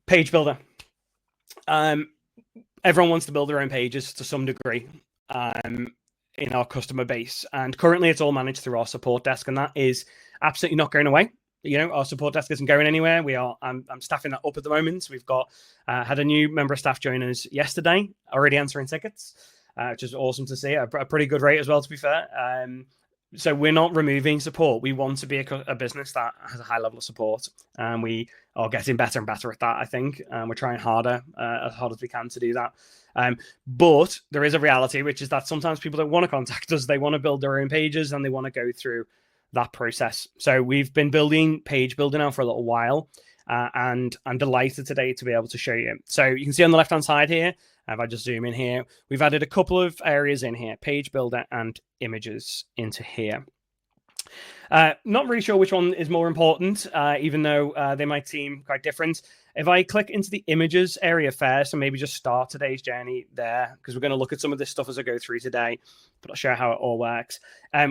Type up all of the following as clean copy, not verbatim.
Page builder. Everyone wants to build their own pages to some degree in our customer base, and currently it's all managed through our support desk, and that is absolutely not going away. Our support desk isn't going anywhere. I'm staffing that up at the moment. We've got had a new member of staff join us yesterday, already answering tickets, which is awesome to see. A pretty good rate as well, to be fair. So we're not removing support. We want to be a business that has a high level of support, and we are getting better and better at that, I think. We're trying harder, as hard as we can to do that. But there is a reality, which is that sometimes people don't want to contact us. They want to build their own pages, and they want to go through that process. So we've been building page builder now for a little while, and I'm delighted today to be able to show you. So you can see on the left-hand side here, if I just zoom in here, we've added a couple of areas in here, page builder and images into here. Not really sure which one is more important, even though they might seem quite different. If I click into the images area first and maybe just start today's journey there, because we're going to look at some of this stuff as I go through today, but I'll show how it all works.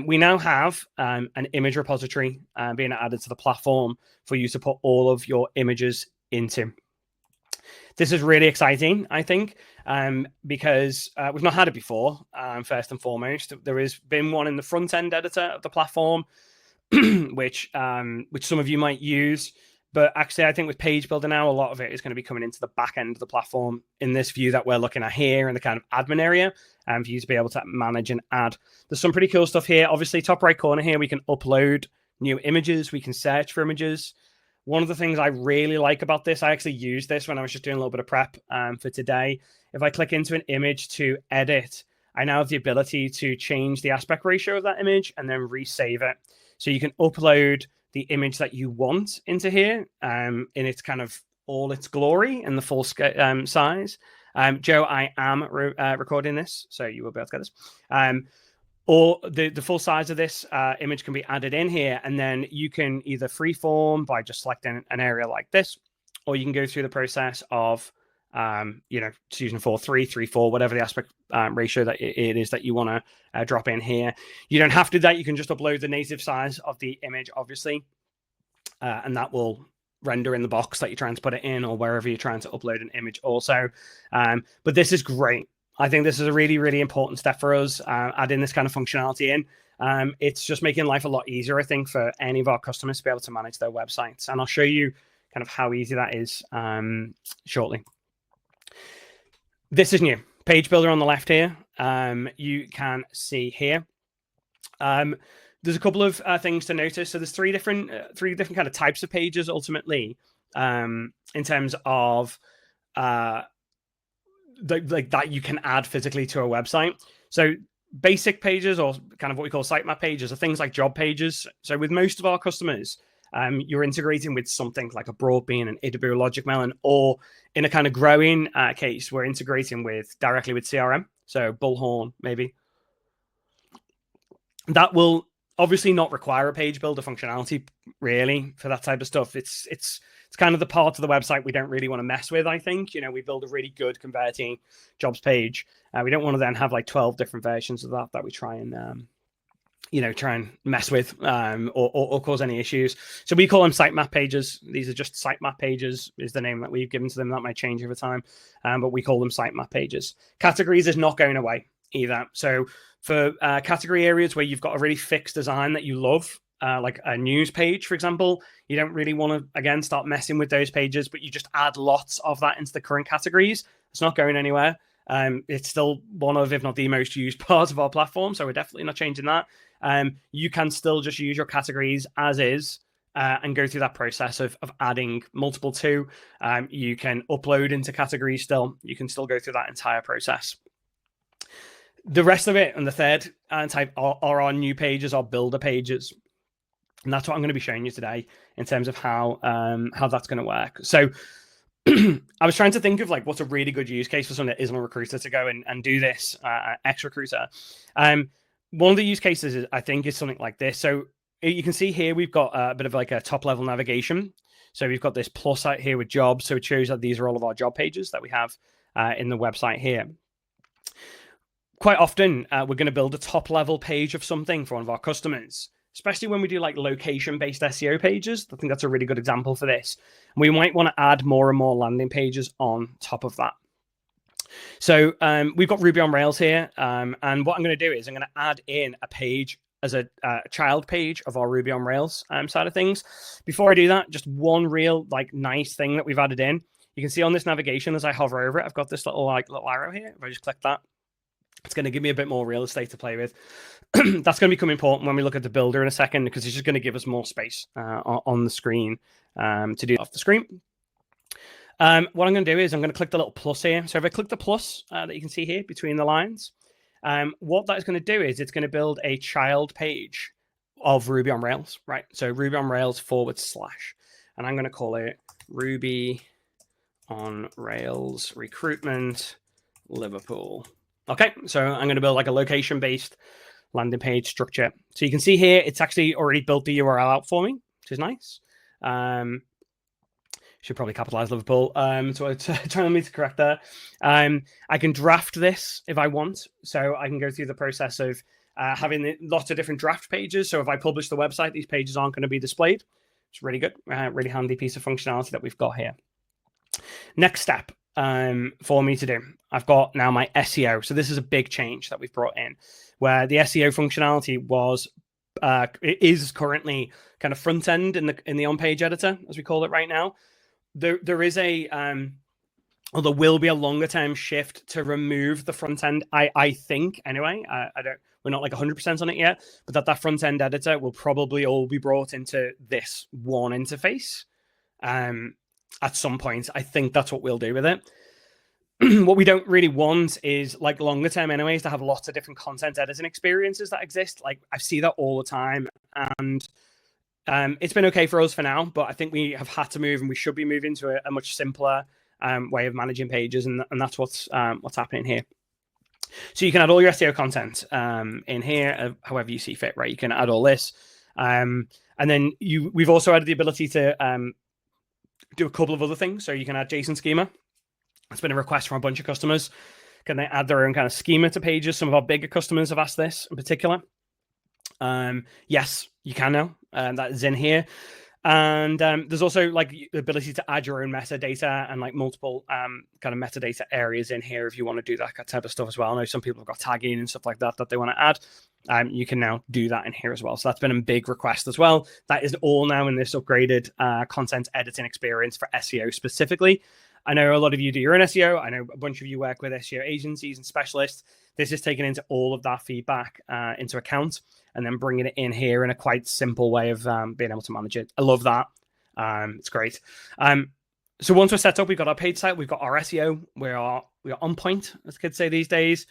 We now have an image repository being added to the platform for you to put all of your images into. This is really exciting, I think, because we've not had it before, first and foremost. There has been one in the front-end editor of the platform, which some of you might use. But actually, I think with Page Builder now, a lot of it is going to be coming into the back end of the platform in this view that we're looking at here in the kind of admin area, for you to be able to manage and add. There's some pretty cool stuff here. Obviously, top right corner here, we can upload new images. We can search for images. One of the things I really like about this, I actually used this when I was just doing a little bit of prep for today. If I click into an image to edit, I now have the ability to change the aspect ratio of that image and then resave it. So you can upload the image that you want into here in its kind of all its glory and the full size. Joe, I am recording this, so you will be able to get this. Or the full size of this image can be added in here, and then you can either freeform by just selecting an area like this, or you can go through the process of choosing 4:3, 3:4, whatever the aspect ratio that it is that you want to drop in here. You don't have to do that. You can just upload the native size of the image, obviously, and that will render in the box that you're trying to put it in, or wherever you're trying to upload an image also. But this is great. I think this is a really, really important step for us, adding this kind of functionality in. It's just making life a lot easier, I think, for any of our customers to be able to manage their websites. And I'll show you kind of how easy that is shortly. This is new. Page Builder on the left here. You can see here. There's a couple of things to notice. So there's three different kind of types of pages ultimately, in terms of that you can add physically to a website. So basic pages, or kind of what we call sitemap pages, are things like job pages. So with most of our customers, you're integrating with something like a Broadbean, an AWS Logic Melon, or in a kind of growing case, we're integrating directly with CRM. So Bullhorn, maybe. That will obviously not require a page builder functionality really for that type of stuff. It's kind of the part of the website we don't really want to mess with, I think. We build a really good converting jobs page. We don't want to then have like 12 different versions of that we try and mess with or cause any issues. So we call them sitemap pages. These are just sitemap pages is the name that we've given to them. That might change over time, but we call them sitemap pages. Categories is not going away either. So for category areas where you've got a really fixed design that you love, like a news page, for example, you don't really want to, again, start messing with those pages, but you just add lots of that into the current categories. It's not going anywhere. It's still one of, if not the most used part of our platform. So we're definitely not changing that. You can still just use your categories as is and go through that process of adding multiple to. You can upload into categories still. You can still go through that entire process. The rest of it, and the third type, are our new pages, our builder pages. And that's what I'm going to be showing you today in terms of how that's going to work. So I was trying to think of like what's a really good use case for someone that isn't a recruiter to go and do this, ex-recruiter. One of the use cases, I think, is something like this. So you can see here we've got a bit of like a top-level navigation. So we've got this plus out here with jobs. So it shows that these are all of our job pages that we have in the website here. Quite often, we're going to build a top-level page of something for one of our customers. especially when we do like location-based SEO pages. I think that's a really good example for this. We might want to add more and more landing pages on top of that. So we've got Ruby on Rails here. And what I'm going to do is I'm going to add in a page as a child page of our Ruby on Rails side of things. Before I do that, just one real like nice thing that we've added in. You can see on this navigation as I hover over it, I've got this little arrow here. If I just click that, it's going to give me a bit more real estate to play with. That's going to become important when we look at the builder in a second, because it's just going to give us more space on the screen to do off the screen. What I'm going to do is I'm going to click the little plus here. So if I click the plus that you can see here between the lines, what that is going to do is it's going to build a child page of Ruby on Rails, right? So Ruby on Rails / and I'm going to call it Ruby on Rails recruitment Liverpool. Okay, so I'm going to build like a location-based landing page structure. So you can see here, it's actually already built the URL out for me, which is nice. Should probably capitalize Liverpool. So it's telling me to correct that. I can draft this if I want. So I can go through the process of having lots of different draft pages. So if I publish the website, these pages aren't going to be displayed. It's really good, really handy piece of functionality that we've got here. Next step for me to do. I've got now my SEO. So this is a big change that we've brought in, where the SEO functionality was it is currently kind of front end in the on-page editor, as we call it right now. There is a or there will be a longer term shift to remove the front end. I think anyway. We're not like 100% on it yet, but that front end editor will probably all be brought into this one interface at some point. I think that's what we'll do with it. What we don't really want is, like, longer term anyways, to have lots of different content editing experiences that exist. Like, I see that all the time, and it's been okay for us for now, but I think we have had to move, and we should be moving to a much simpler way of managing pages, and that's what's happening here. So you can add all your SEO content in here, however you see fit, right? You can add all this, and then we've also added the ability to do a couple of other things. So you can add JSON schema. It's been a request from a bunch of customers. Can they add their own kind of schema to pages? Some of our bigger customers have asked this in particular. Yes, you can now. That is in here. And there's also like the ability to add your own metadata and like multiple kind of metadata areas in here if you want to do that type of stuff as well. I know some people have got tagging and stuff like that they want to add. You can now do that in here as well. So that's been a big request as well. That is all now in this upgraded content editing experience for SEO specifically. I know a lot of you do your own SEO. I know a bunch of you work with SEO agencies and specialists. This is taking into all of that feedback into account and then bringing it in here in a quite simple way of being able to manage it. I love that. It's great. So once we're set up, we've got our page site, we've got our SEO. We are on point, as kids say these days.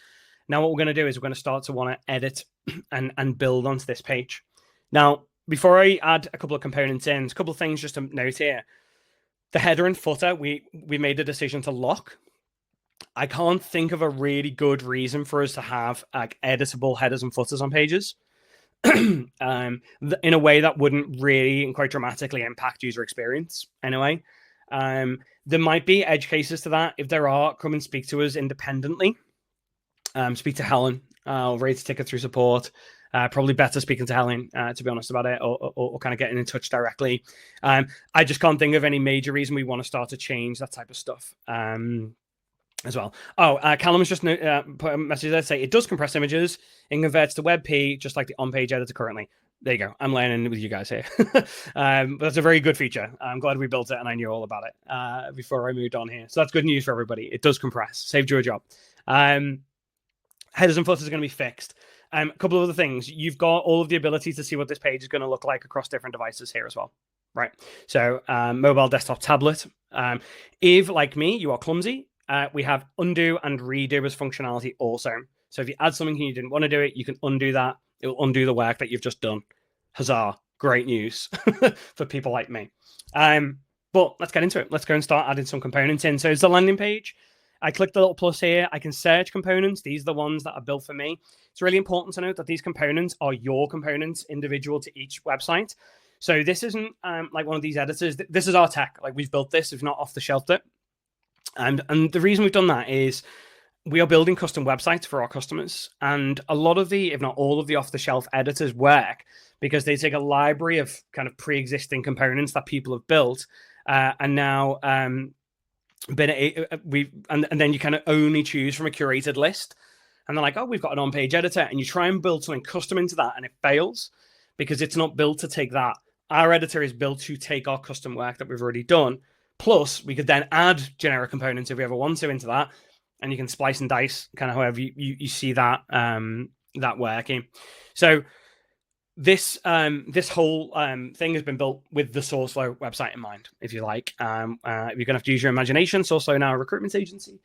Now what we're going to do is we're going to start to want to edit and build onto this page. Now, before I add a couple of components in, a couple of things just to note here. The header and footer, we made a decision to lock. I can't think of a really good reason for us to have like editable headers and footers on pages in a way that wouldn't really and quite dramatically impact user experience anyway. There might be edge cases to that. If there are, come and speak to us independently. Speak to Helen. I'll raise a ticket through support. Probably better speaking to Helen, to be honest about it, or kind of getting in touch directly. I just can't think of any major reason we want to start to change that type of stuff as well. Callum has just put a message there to say it does compress images and converts to WebP just like the on-page editor currently. There you go. I'm learning with you guys here. But that's a very good feature. I'm glad we built it and I knew all about it before I moved on here. So that's good news for everybody. It does compress. Saved you a job. Headers and footers are going to be fixed. A couple of other things. You've got all of the ability to see what this page is going to look like across different devices here as well, right? So mobile, desktop, tablet. If, like me, you are clumsy, we have undo and redo as functionality also. So if you add something and you didn't want to do it, you can undo that. It will undo the work that you've just done. Huzzah. Great news for people like me. But let's get into it. Let's go and start adding some components in. So it's the landing page. I click the little plus here. I can search components. These are the ones that are built for me. It's really important to note that these components are your components, individual to each website. So this isn't like one of these editors. This is our tech. Like, we've built this. We've not off-the-shelfed it. And the reason we've done that is we are building custom websites for our customers, and a lot of the, if not all of the off-the-shelf editors work because they take a library of kind of pre-existing components that people have built, and now and then you kind of only choose from a curated list, and they're like, oh, we've got an on-page editor, and you try and build something custom into that, and it fails because it's not built to take that. Our editor is built to take our custom work that we've already done. Plus, we could then add generic components if we ever want to into that. And you can splice and dice kind of however you see that that working. So this whole thing has been built with the SourceFlow website in mind, if you like. You're going to have to use your imagination. SourceFlow now a recruitment agency.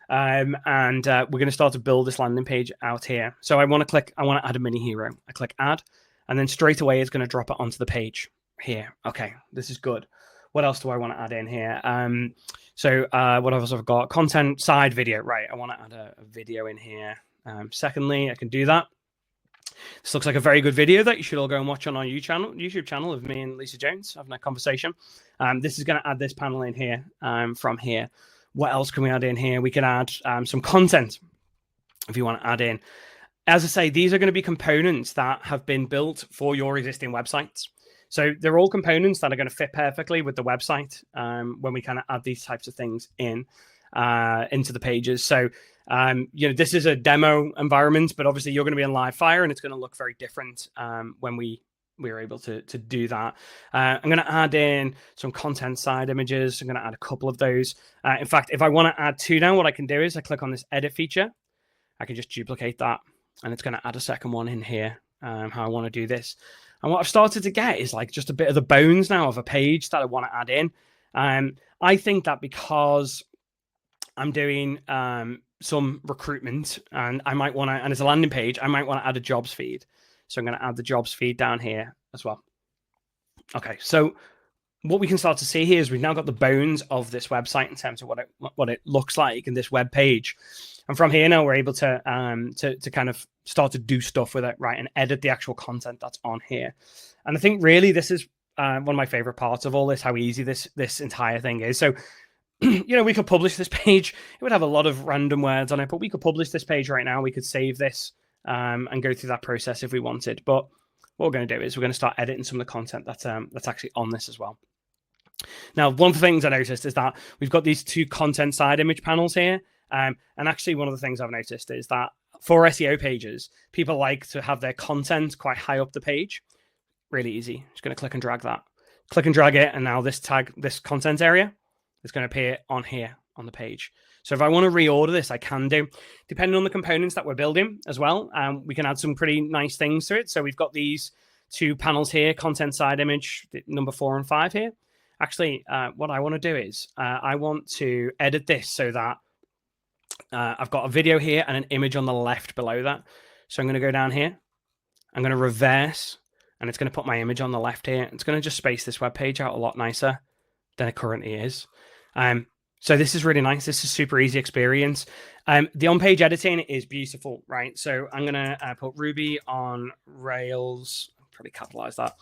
And we're going to start to build this landing page out here. So I want to add a mini hero. I click add, and then straight away it's going to drop it onto the page here. Okay, this is good. What else do I want to add in here? So what else have I got? Content side video. Right, I want to add a video in here. Secondly, I can do that. This looks like a very good video that you should all go and watch on our YouTube channel of me and Lisa Jones having a conversation. This is going to add this panel in here from here. What else can we add in here? We can add some content if you want to add in. As I say, these are going to be components that have been built for your existing websites. So they're all components that are going to fit perfectly with the website when we kind of add these types of things in into the pages. So, this is a demo environment, but obviously you're going to be in live fire and it's going to look very different when we're able to do that. I'm going to add in some content side images. I'm going to add a couple of those. In fact, if I want to add two now, what I can do is I click on this edit feature. I can just duplicate that and it's going to add a second one in here, how I want to do this. And what I've started to get is like just a bit of the bones now of a page that I want to add in. I think that because I'm doing some recruitment and I might want to, and it's a landing page, I might want to add a jobs feed. So I'm going to add the jobs feed down here as well. Okay, so what we can start to see here is we've now got the bones of this website in terms of what it looks like in this web page. And from here now we're able to kind of start to do stuff with it, right, and edit the actual content that's on here. And I think really this is one of my favorite parts of all this, how easy this entire thing is. So, we could publish this page. It would have a lot of random words on it, but we could publish this page right now. We could save this and go through that process if we wanted. But what we're going to do is we're going to start editing some of the content that's actually on this as well. Now, one of the things I noticed is that we've got these two content side image panels here. And actually, one of the things I've noticed is that for SEO pages, people like to have their content quite high up the page. Really easy. Just going to click and drag that. Click and drag it. And now this content area is going to appear on here on the page. So if I want to reorder this, I can do. Depending on the components that we're building as well, we can add some pretty nice things to it. So we've got these two panels here, content side image, number 4 and 5 here. Actually, what I want to do is I want to edit this so that I've got a video here and an image on the left below that. So I'm going to go down here. I'm going to reverse, and it's going to put my image on the left here. It's going to just space this web page out a lot nicer than it currently is. So this is really nice. This is super easy experience. The on-page editing is beautiful, right? So I'm going to put Ruby on Rails. I'll probably capitalize that.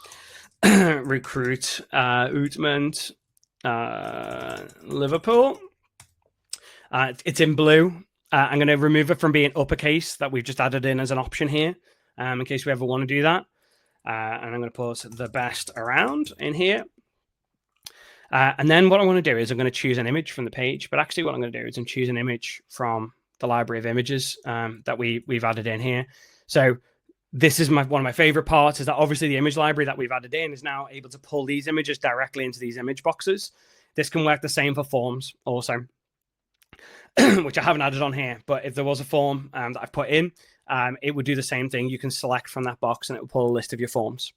Recruit, Utment, Liverpool. It's in blue. I'm going to remove it from being uppercase that we've just added in as an option here, in case we ever want to do that. And I'm going to put the best around in here. And then what I want to do is I'm going to choose an image from the page. But actually what I'm going to do is I'm choose an image from the library of images that we've added in here. So this is one of my favorite parts, is that obviously the image library that we've added in is now able to pull these images directly into these image boxes. This can work the same for forms also, which I haven't added on here. But if there was a form that I've put in, it would do the same thing. You can select from that box and it will pull a list of your forms.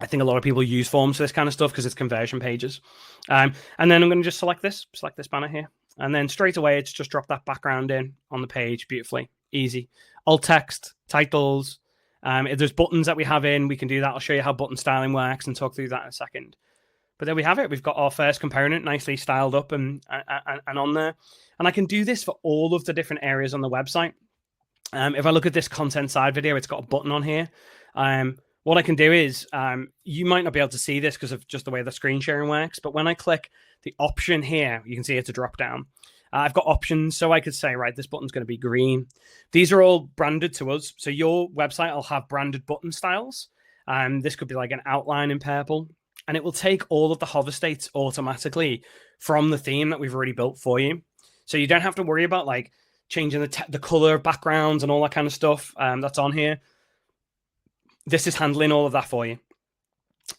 I think a lot of people use forms for this kind of stuff because it's conversion pages. And then I'm going to just select this banner here. And then straight away, it's just drop that background in on the page beautifully. Easy. Alt text, titles. If there's buttons that we have in, we can do that. I'll show you how button styling works and talk through that in a second. But there we have it. We've got our first component nicely styled up and on there. And I can do this for all of the different areas on the website. If I look at this content side video, it's got a button on here. What I can do is, you might not be able to see this because of just the way the screen sharing works, but when I click the option here, you can see it's a drop down. I've got options, so I could say, right, this button's going to be green. These are all branded to us. So your website will have branded button styles. This could be like an outline in purple, and it will take all of the hover states automatically from the theme that we've already built for you. So you don't have to worry about like changing the color backgrounds and all that kind of stuff that's on here. This is handling all of that for you.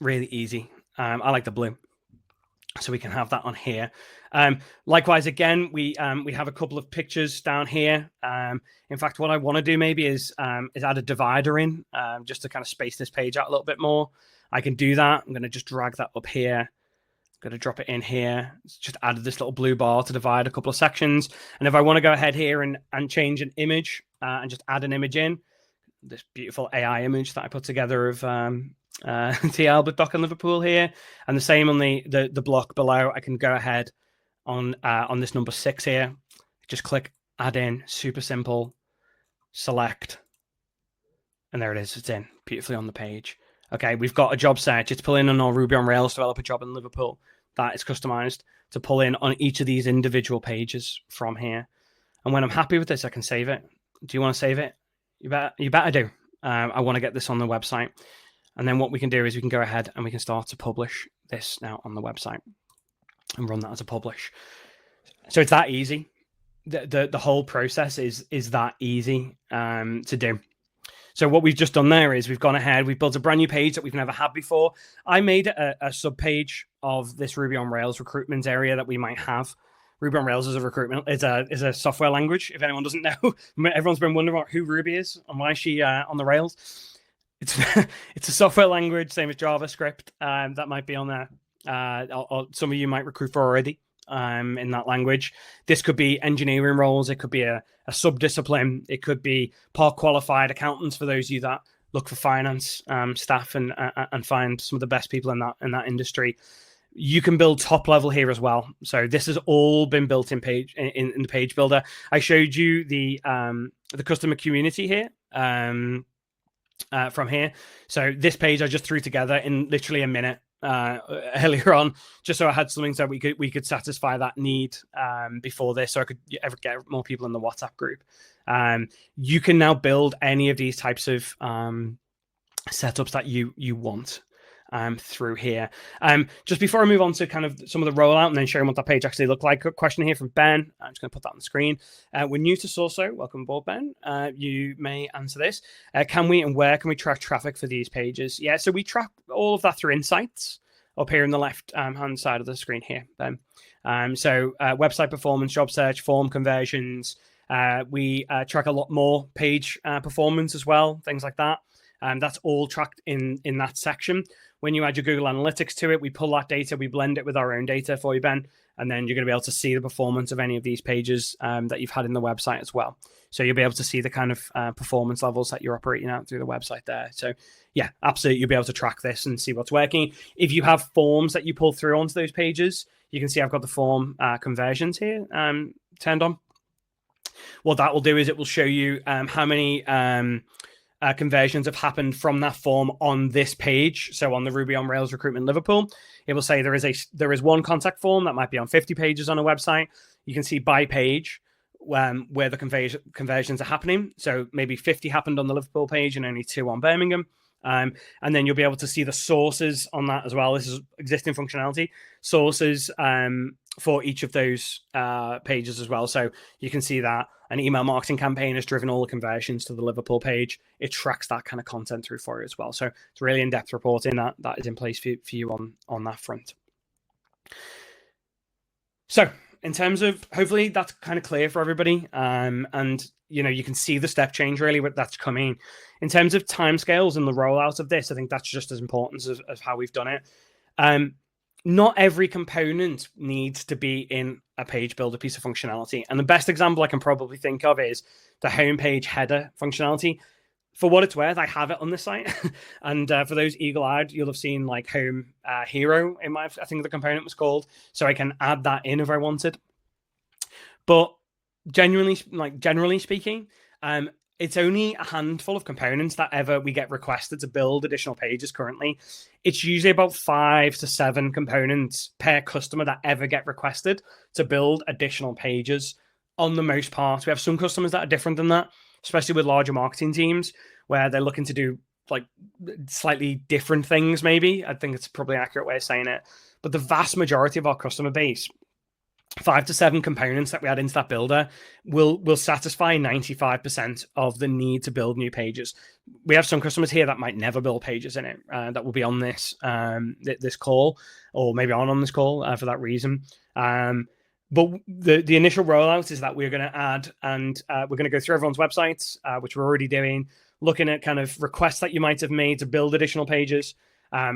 Really easy. I like the blue, so we can have that on here. Likewise, again, we have a couple of pictures down here. In fact, what I want to do maybe is add a divider in just to kind of space this page out a little bit more. I can do that. I'm going to just drag that up here. I'm going to drop it in here. It's just added this little blue bar to divide a couple of sections. And if I want to go ahead here and change an image and just add an image in, this beautiful AI image that I put together of the Albert Dock in Liverpool here, and the same on the block below. I can go ahead on this number 6 here, just click add in, super simple, select, and there it is. It's in beautifully on the page. Okay, we've got a job search. It's pulling on our Ruby on Rails developer job in Liverpool. That is customized to pull in on each of these individual pages from here. And when I'm happy with this, I can save it. Do you want to save it? You better do. I want to get this on the website. And then what we can do is we can go ahead and we can start to publish this now on the website and run that as a publish. So it's that easy. The whole process is that easy to do. So what we've just done there is we've gone ahead, we've built a brand new page that we've never had before. I made a sub page of this Ruby on Rails recruitment area that we might have. Ruby on Rails is a software language. If anyone doesn't know, everyone's been wondering about who Ruby is and why she on the Rails. It's a software language, same as JavaScript. That might be on there. Or some of you might recruit for already in that language. This could be engineering roles. It could be a sub-discipline. It could be part qualified accountants for those of you that look for finance staff and find some of the best people in that industry. You can build top level here as well. So this has all been built in the page builder. I showed you the customer community here from here. So this page I just threw together in literally a minute earlier on, just so I had something so we could satisfy that need before this, so I could ever get more people in the WhatsApp group. You can now build any of these types of setups that you want through here. Just before I move on to kind of some of the rollout and then showing what that page actually looked like, a question here from Ben. I'm just going to put that on the screen. We're new to Sauso. Welcome aboard, Ben. You may answer this. Can we and where can we track traffic for these pages? Yeah, so we track all of that through Insights up here in the left hand side of the screen here, Ben. So website performance, job search, form conversions. We track a lot more page performance as well, things like that. That's all tracked in that section. When you add your Google Analytics to it, we pull that data, we blend it with our own data for you, Ben, and then you're going to be able to see the performance of any of these pages that you've had in the website as well. So you'll be able to see the kind of performance levels that you're operating at through the website there. So yeah, absolutely, you'll be able to track this and see what's working. If you have forms that you pull through onto those pages, you can see I've got the form conversions here turned on. What that will do is it will show you how many conversions have happened from that form on this page. So on the Ruby on Rails Recruitment Liverpool, it will say there is one contact form that might be on 50 pages on a website. You can see by page where the conversions are happening. So maybe 50 happened on the Liverpool page and only 2 on Birmingham. And then you'll be able to see the sources on that as well. This is existing functionality. Sources for each of those pages as well. So you can see that an email marketing campaign has driven all the conversions to the Liverpool page. It tracks that kind of content through for you as well. So it's really in-depth reporting that is in place for you on that front. So in terms of, hopefully that's kind of clear for everybody. And you can see the step change really what that's coming. In terms of timescales and the rollout of this, I think that's just as important as how we've done it. Not every component needs to be in a page builder piece of functionality. And the best example I can probably think of is the homepage header functionality. For what it's worth, I have it on the site. And for those eagle-eyed, you'll have seen like Home Hero I think the component was called. So I can add that in if I wanted. But generally speaking, it's only a handful of components that ever we get requested to build additional pages currently. It's usually about 5 to 7 components per customer that ever get requested to build additional pages on the most part. We have some customers that are different than that, especially with larger marketing teams where they're looking to do like slightly different things, maybe. I think it's probably an accurate way of saying it. But the vast majority of our customer base, 5 to 7 components that we add into that builder will satisfy 95% of the need to build new pages. We have some customers here that might never build pages in it that will be on this this call, or maybe on this call for that reason. But the initial rollout is that we're going to add, and we're going to go through everyone's websites, which we're already doing, looking at kind of requests that you might have made to build additional pages.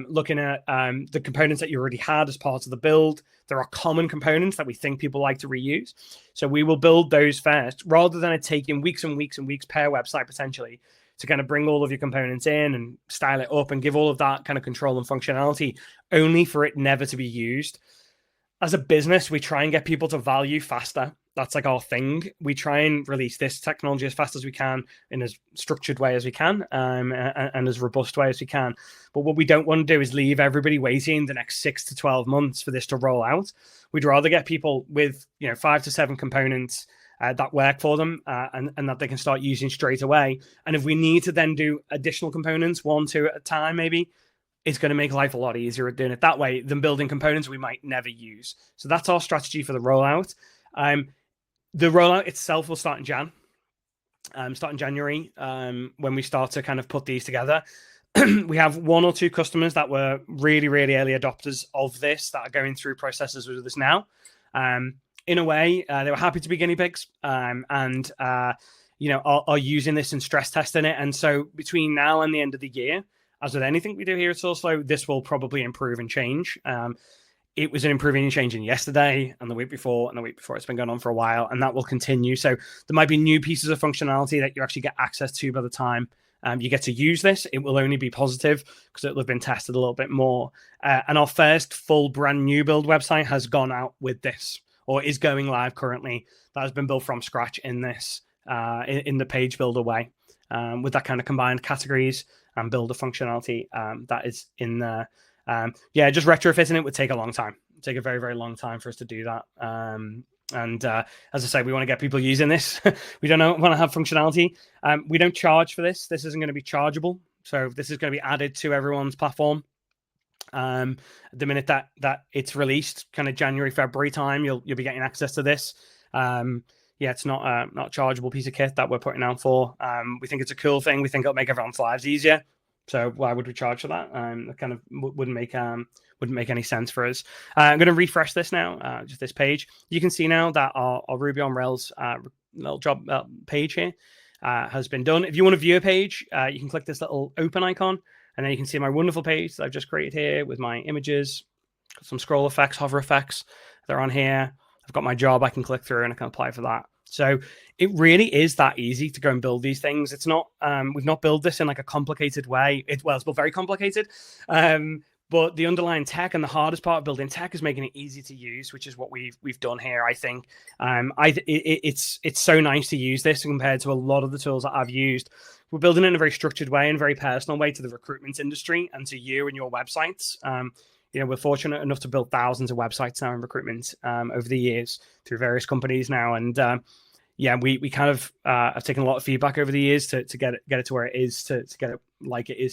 Looking at the components that you already had as part of the build. There are common components that we think people like to reuse. So we will build those first, rather than it taking weeks and weeks and weeks per website potentially to kind of bring all of your components in and style it up and give all of that kind of control and functionality, only for it never to be used. As a business, we try and get people to value faster. That's like our thing. We try and release this technology as fast as we can in as structured way as we can and as robust way as we can. But what we don't want to do is leave everybody waiting the next 6 to 12 months for this to roll out. We'd rather get people with 5 to 7 components that work for them and that they can start using straight away. And if we need to then do additional components, 1, 2 at a time, maybe, it's going to make life a lot easier at doing it that way than building components we might never use. So that's our strategy for the rollout. The rollout itself will start in January, when we start to kind of put these together. We have 1 or 2 customers that were really, really early adopters of this that are going through processes with us now. In a way, they were happy to be guinea pigs and are using this and stress testing it. And so between now and the end of the year, as with anything we do here at SourceFlow, this will probably improve and change. It was an improving and changing yesterday and the week before and the week before. It's been going on for a while, and that will continue. So there might be new pieces of functionality that you actually get access to by the time you get to use this. It will only be positive because it will have been tested a little bit more. And our first full brand new build website has gone out with this, or is going live currently. That has been built from scratch in this, in the page builder way, with that kind of combined categories and builder functionality that is in there. Just retrofitting it would take a long time. It'd take a very, very long time for us to do that. As I say, we want to get people using this. We don't want to have functionality. We don't charge for this. This isn't going to be chargeable. So this is going to be added to everyone's platform. The minute that it's released, kind of January, February time, you'll be getting access to this. It's not a chargeable piece of kit that we're putting out for. We think it's a cool thing. We think it'll make everyone's lives easier. So why would we charge for that? That kind of wouldn't make any sense for us. I'm going to refresh this now, just this page. You can see now that our Ruby on Rails little job page here has been done. If you want to view a page, you can click this little open icon, and then you can see my wonderful page that I've just created here with my images, some scroll effects, hover effects. They're on here. I've got my job I can click through, and I can apply for that. So it really is that easy to go and build these things. It's not, we've not built this in like a complicated way. It's built very complicated. But the underlying tech and the hardest part of building tech is making it easy to use, which is what we've done here, I think. It's so nice to use this compared to a lot of the tools that I've used. We're building it in a very structured way and very personal way to the recruitment industry and to you and your websites. We're fortunate enough to build thousands of websites now in recruitment over the years through various companies now. And we kind of have taken a lot of feedback over the years to get it to where it is, to get it like it is